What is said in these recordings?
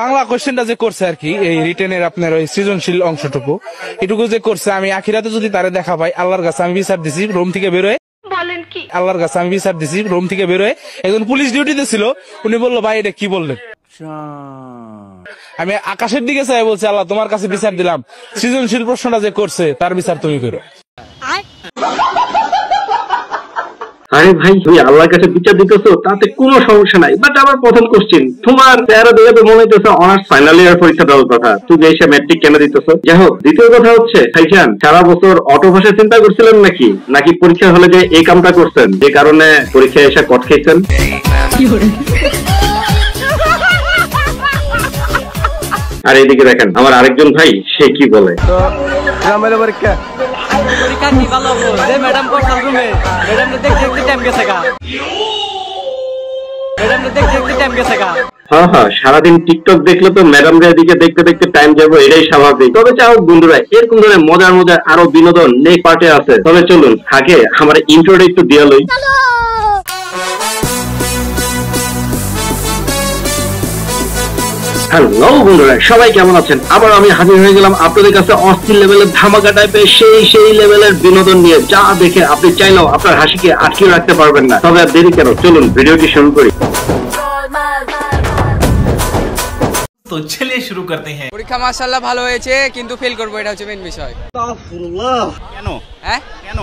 বাংলা কোশ্চেনটা যে করছে আর কি, এই রিটেনের আপনার ওই সৃজনশীল অংশটুকু এটুকু যে করছে, আমি আখিরাতে যদি তারে দেখা পাই, আল্লাহর কাছে আমি বিচার দিছি রুম থেকে বেরোয়। বলেন কি? আল্লাহর কাছে আমি বিচার দিছি রুম থেকে বেরোয়। একজন পুলিশ ডিউটিতে ছিল, উনি বললো ভাই এটা কি বললেন। আমি আকাশের দিকে চাই বলছি, আল্লাহ তোমার কাছে বিচার দিলাম, সৃজনশীল প্রশ্নটা যে করছে তার বিচার তুমি করো। আরে ভাই, তুমি আল্লাহর কাছে বিচার দিতেছো, তাতে কোনো সমস্যা নাই। বাট আমার প্রথম কোশ্চেন, তোমার 13 দিকে তো মনে হইতেছে অনার্স ফাইনাল ইয়ার পরীক্ষা দেওয়ার কথা, তুমি এসে ম্যাট্রিক কেন দিতেছো? যাই হোক, দ্বিতীয় কথা হচ্ছে ভাইজান, সারা বছর অটো ভাষা চিন্তা করছিলেন নাকি পরীক্ষা হলে যে এই কামটা করছেন, যে কারণে পরীক্ষায় এসে কট খেয়েছেন? আর এদিকে দেখেন আমার আরেকজন ভাই, সে কি বলে। হ্যাঁ, সারাদিন টিকটক দেখলে তো ম্যাডামদের দিকে দেখতে দেখতে টাইম যাবো, এটাই স্বাভাবিক। তবে চাও বন্ধুরা, এরকম ধরনের মজার আরো বিনোদন নেই পার্টে আছে। তবে চলুন আগে আমার ইন্ট্রোটা একটু দিয়ে লই। হ্যালো বন্ধুরা, সবাই কেমন আছেন? আবার আমি হাজির হয়ে গেলাম আপনাদের কাছে অস্থির লেভেলের ধামাকা টাইপের সেই লেভেলের বিনোদন নিয়ে, যা দেখে আপনি চাইলেও আপনার হাসিকে আটকে রাখতে পারবেন না। তবে আর দেরি কেন, চলুন ভিডিওটি শুরু করি। তো চলিয়ে শুরু করতে हैं। পরীক্ষা মাশাআল্লাহ ভালো হয়েছে, কিন্তু ফেল করবো, এটা হচ্ছে মেন বিষয়। কেন? হ্যাঁ কেন?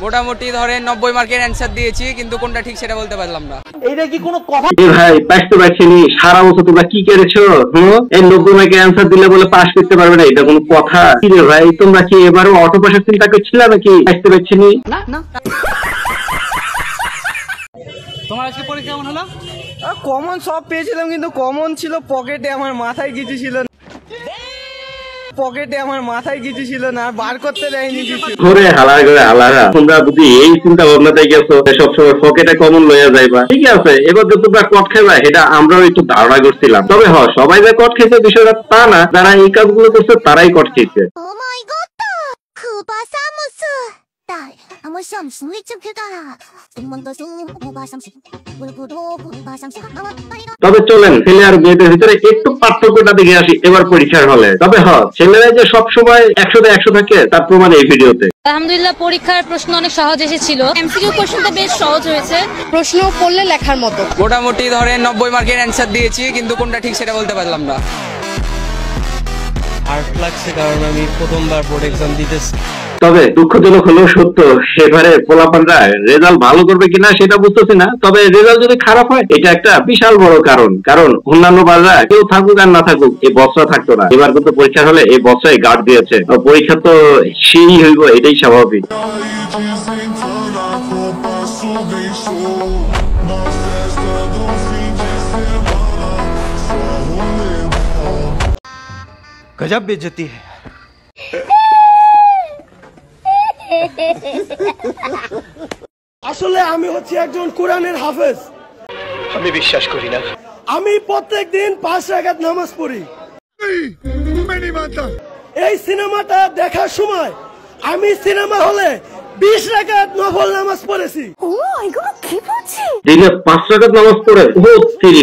মোটামুটি ধরেন 90 মার্কের অ্যান্সার দিয়েছি, কিন্তু কোনটা ঠিক সেটা বলতে পারলাম না। এইটা কি কোনো কথা? ভাই পাস তো পাচ্ছিনি, সারা বছর তোমরা কি করেছো? এই 90 মার্কের অ্যান্সার দিলে বলে পাস করতে পারবে না, এটা কোনো কথা? কি রে ভাই, তোমরা কি এবারও অটো পাসের চিন্তা করছিলে নাকি? আসতে পাচ্ছিনি না। তোমার আজকে পরীক্ষা কেমন হলো? কমন সব পেয়েছিলাম, কিন্তু কমন ছিল পকেটে, আমার মাথায় কিছু ছিল না। আর বার করতে দেয়নি কিছু। ঘরে হালার করে হালারা, তোমরা বুঝি এই চিন্তা ভাবনাতে গেছো সবসময় পকেটে কমন লইয়া যাইবা। ঠিক আছে, এবার তো তোমরা কট খাইবা, এটা আমরাও একটু ধারণা করছিলাম। তবে সবাই যে কট খেয়েছে বিষয়টা তা না, যারা এই কাজগুলো করছে তারাই কট খেয়েছে। তবে চলেন ছেলে আর মেয়েদের ভিতরে একটু পার্থক্যটা দেখে আসি এবার পরীক্ষার হলে। তবে ছেলেরা যে সবসময় 100তে 100 থাকে তার প্রমাণ এই ভিডিওতে। আলহামদুলিল্লাহ, পরীক্ষার প্রশ্ন অনেক সহজ এসেছিল। এমসিকিউ কোশ্চেনটা বেশ সহজ হয়েছে, প্রশ্ন পড়লে লেখার মতো। মোটামুটি ধরেন 90 মার্কের অ্যান্সার দিয়েছি, কিন্তু কোনটা ঠিক সেটা বলতে পারলাম না। আর্ট লাগছে কারণ আমি প্রথমবার বোর্ড এক্সাম দিতেছি। তবে দুঃখজনক হলেও সত্য, সেবারে পোলাপানরা রেজাল্ট ভালো করবে কিনা সেটা বুঝতেছি না। তবে রেজাল্ট যদি খারাপ হয়, এটা একটা বিশাল বড় কারণ অন্যান্য বাররা কেউ থাকুক আর না থাকুক, এই বছর থাকতো না। এবার কিন্তু পরীক্ষা হলে এই বছরে গার্ড দিয়েছে, পরীক্ষা তো সেই হইব, এটাই স্বাভাবিক। गजब बेइज्जती है। আসলে আমি হচ্ছে একজন কোরআনের হাফেজ। আমি বিশ্বাস করি না। আমি প্রত্যেকদিন 5 রাকাত নামাজ পড়ি। এই সিনেমাটা দেখার সময় আমি সিনেমা হলে 20 রাকাত নফল নামাজ পড়েছি। দিনে 5 রাকাত নামাজ পড়ে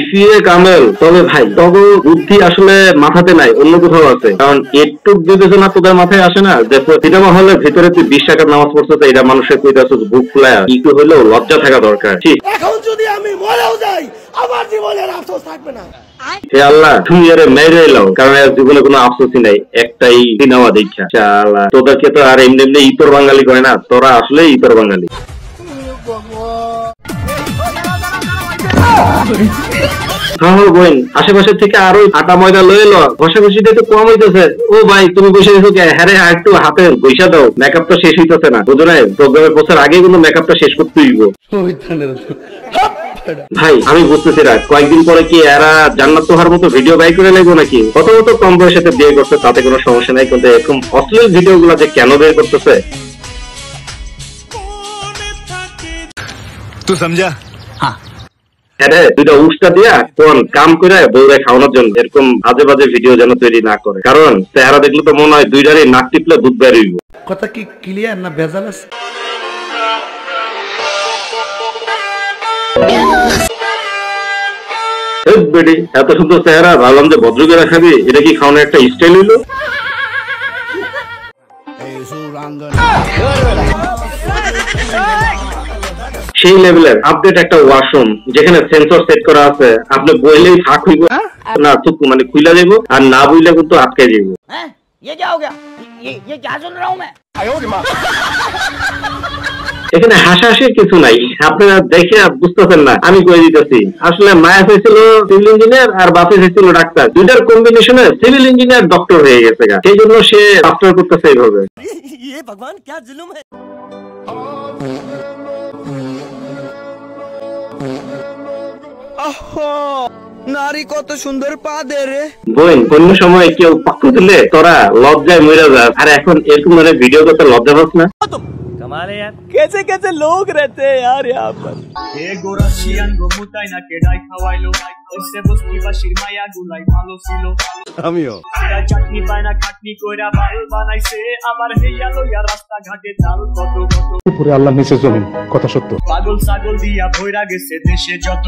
ফিরে কামেল। তবে ভাই, তবে বুদ্ধি আসলে মাথাতে নাই, অন্য কোথাও আছে। কারণ একটু বিবেচনা তোদের মাথায় আসে না যে সিনেমা হলে ভিতরে তুই 20 রাকাত নামাজ পড়ছিস, এটা মানুষের কইতাছিস বুক ফুলায়া। একটু হইলেও লজ্জা থাকা দরকার। এখন যদি আমি মরেও যাই, আমার জীবনের আফসোস থাকবে না। হে আল্লাহ, তুমি আরে মেরে এলাও, কারণ এর জীবনে কোনো আফসোসই নাই, একটাই সিনেমা দেখা। আল্লাহ, তোদেরকে তো আর এমনি ইতর বাঙালি করে না, তোরা আসলে ইতর বাঙালি। বোন, আশেপাশে থেকে আরো আটা ময়দা লয়ে লো, ঘষাঘষিটা একটু কম হইতেছে। ও ভাই, তুমি বসে গেছো কে? হ্যাঁ রে, একটু হাতে বৈশা দাও, মেকআপ তো শেষ হইতেছে না, বুঝো না? প্রোগ্রামে পৌঁছার আগে কিন্তু মেকআপটা শেষ করতে হইব। ভাই আমি বুঝতেছি না, কয়েকদিন পরে কি এরা জান্নাত তোহার মতো ভিডিও বাই করে লাগবো নাকি? প্রথমত কম বয়সে বিয়ে করছে, তাতে কোনো সমস্যা নাই, কিন্তু এরকম অশ্লীল ভিডিও গুলা যে কেন বের করতেছে? तू समझा? हाँ। হ্যাঁ, দুইটা উষ্টা দিয়া কোন কাম করে বউরে খাওয়ানোর জন্য এরকম আজে বাজে ভিডিও যেন তৈরি না করে। কারণ চেহারা দেখলে তো মনে হয় দুইটারই নাক টিপলে দুধ বের হইব। কথা কি ক্লিয়ার না ভেজাল আছে? বেডি এত সুন্দর চেহারা, ভাবলাম যে ভদ্রকে রাখাবি, এটা কি খাওয়ানোর একটা স্টাইল হইলো? সেই লেভেলের আপডেট একটা ওয়াশরুম, যেখানে সেন্সর সেট করা আছে, আপনি বইলেই ফাঁক হইব না, থুকু মানে খুইলা দেব, আর না বইলে কিন্তু আটকে যাইব। এখানে হাসাহাসির কিছু নাই, আপনারা দেখে বুঝতেছেন না, আমি কয়ে দিতেছি। আসলে মায়া হয়েছিল সিভিল ইঞ্জিনিয়ার আর বাপে হয়েছিল ডাক্তার, দুইটার কম্বিনেশনে সিভিল ইঞ্জিনিয়ার ডক্টর হয়ে গেছে, সেই জন্য সে মাস্টার করতেছে এইভাবে। ভগবান কি জুলুম है। নারী কত সুন্দর পা দে রে। বোন, অন্য সময় কেউ পক্ষ দিলে তোরা লজ্জায় মরে যাস, আর এখন এরকম ধরে ভিডিও করতে লজ্জা পাস না? कमाल है यार, कैसे कैसे लोग रहते हैं यार यहाँ पर। ए गोराशियान गो मुताई ना के डाई खावाइलो, এসে বস্তি বাসির মায়া গুলাই ভালো ছিল। আমিও চাটনি পায়না খাটনি কইরা বাল বানাইছে, আবার হেইয়া লইয়া রাস্তা ঘাটে চাল কত কত, উপরে আল্লাহ নিচে জমিন, কথা সত্য। পাগল ছাগল দিয়া ভইরা গেছে দেশে যত,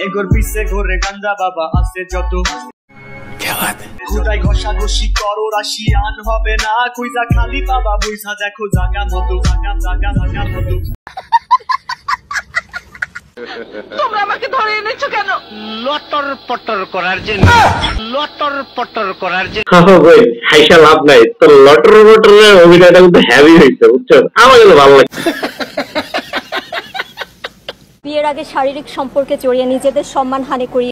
এগোর পিছে ঘরে গাঞ্জা বাবা আছে যত। খুদাই ঘষাঘষি করো রাশিয়ান হবে না, কইজা খালি বাবা বুঝা দেখো জাগা মতো, জাগা জাগা জাগা মতো। তোমরা আমাকে ধরে এনেছো কেন? লটর পটর করার জন্য, লটর পটর করার জন্য। ভাই হাইসা লাভ নাই, তো লটর বটরের অভিনয়টা কিন্তু হেভি হয়েছে, বুঝছো? আমার কিন্তু ভালো লাগছে। বিয়ের আগে শারীরিক সম্পর্কে জড়িয়ে নিজেদের সম্মান হানি করি,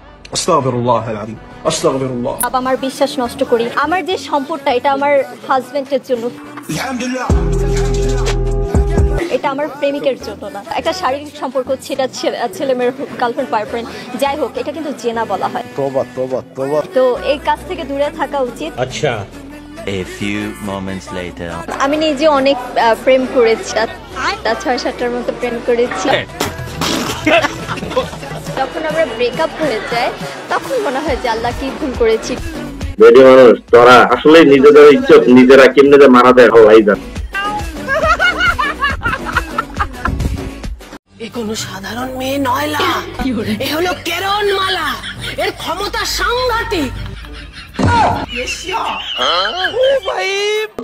বাবা আমার বিশ্বাস নষ্ট করি, আমার যে সম্পর্কটা এটা আমার হাজবেন্ডের জন্য, এটা আমার প্রেমিকের জন্য না। একটা শারীরিক সম্পর্ক হচ্ছে, এটা ছেলে মেয়ের গার্লফ্রেন্ড বয়ফ্রেন্ড যাই হোক, এটা কিন্তু জেনা বলা হয়। তো এই কাজ থেকে দূরে থাকা উচিত। আচ্ছা। A few moments later. আমি নিজে অনেক প্রেম করেছি, 6-7টার মতো প্রেম করেছি। যখন আমরা ব্রেকআপ হয়ে যায় তখন মনে হয় যে আল্লাহ কি ভুল করেছি। বেডি মানুষ তোরা আসলে নিজেদের ইজ্জত নিজেরা কেমনে যে মারা দেয় হলাই জান। এ কোনো সাধারণ মেয়ে নয়লা, এ হলো কেরন মালা, এর ক্ষমতা সাংঘাতিক।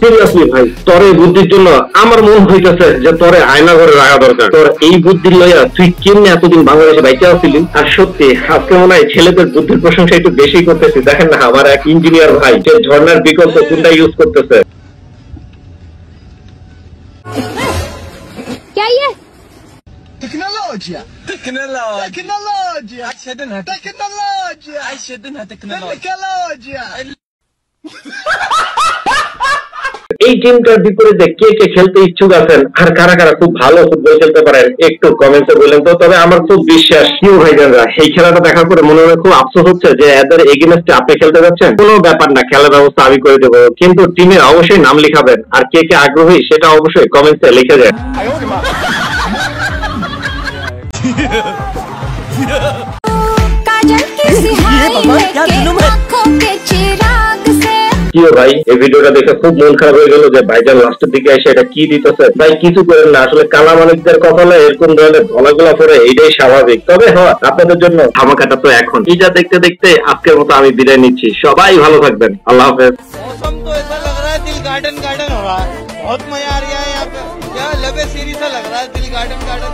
সিরিয়াসলি ভাই, তোর এই বুদ্ধির জন্য আমার মন হইতেছে যে তোরে আয়না ঘরে রাখা দরকার। তোর এই বুদ্ধি লইয়া তুই কেমনে এতদিন বাংলাদেশে বাইকে আসছিলি? আর সত্যি আজকে মনে হয় ছেলেদের বুদ্ধির প্রশংসা একটু বেশি করতেছি। দেখেন না আমার এক ইঞ্জিনিয়ার ভাই যে ঝর্ণার বিকল্প কোনটা ইউজ করতেছে। Tecnologia, tecnologia, tecnologia, عشدنها tecnologia, عشدنها tecnologia. এই টিমটার বিপরীতে কে কে খেলতে ইচ্ছুক আছেন আর কারা কারা খুব ভালো ফুটবল খেলতে পারেন একটু কমেন্টে বলেন তো। তবে আমার খুব বিশ্বাস কিউ ভাইজানরা এই খেলাটা দেখার পরে মনে হয় খুব আফসোস হচ্ছে যে এদের এগেইনস্টে আপনি খেলতে যাচ্ছেন। কোনো ব্যাপার না, খেলার ব্যবস্থা আমি করে দেবো, কিন্তু টিমে অবশ্যই নাম লিখাবেন। আর কে কে আগ্রহী সেটা অবশ্যই কমেন্টে লিখে দেন। কি ভাই এই ভিডিওটা দেখে খুব মন খারাপ হয়ে গেল যে ভাইজান লাস্টের দিকে এসে এটা কি দিতেছে। ভাই কিছু করেন না, আসলে কালা মানুষদের কপালে এরকম ধরনের ধলাগুলা পরে এইটাই স্বাভাবিক। তবে হ্যাঁ, আপনাদের জন্য ধামাকাটা তো এখন। এটা দেখতে দেখতে আজকের মতো আমি বিদায় নিচ্ছি। সবাই ভালো থাকবেন, আল্লাহ হাফেজ। मौसम तो ऐसा लग रहा है दिल गार्डन गार्डन हो रहा है, बहुत मजा आ रहा है यहाँ पे, क्या लबे सीरी सा लग रहा है दिल गार्डन गार्डन।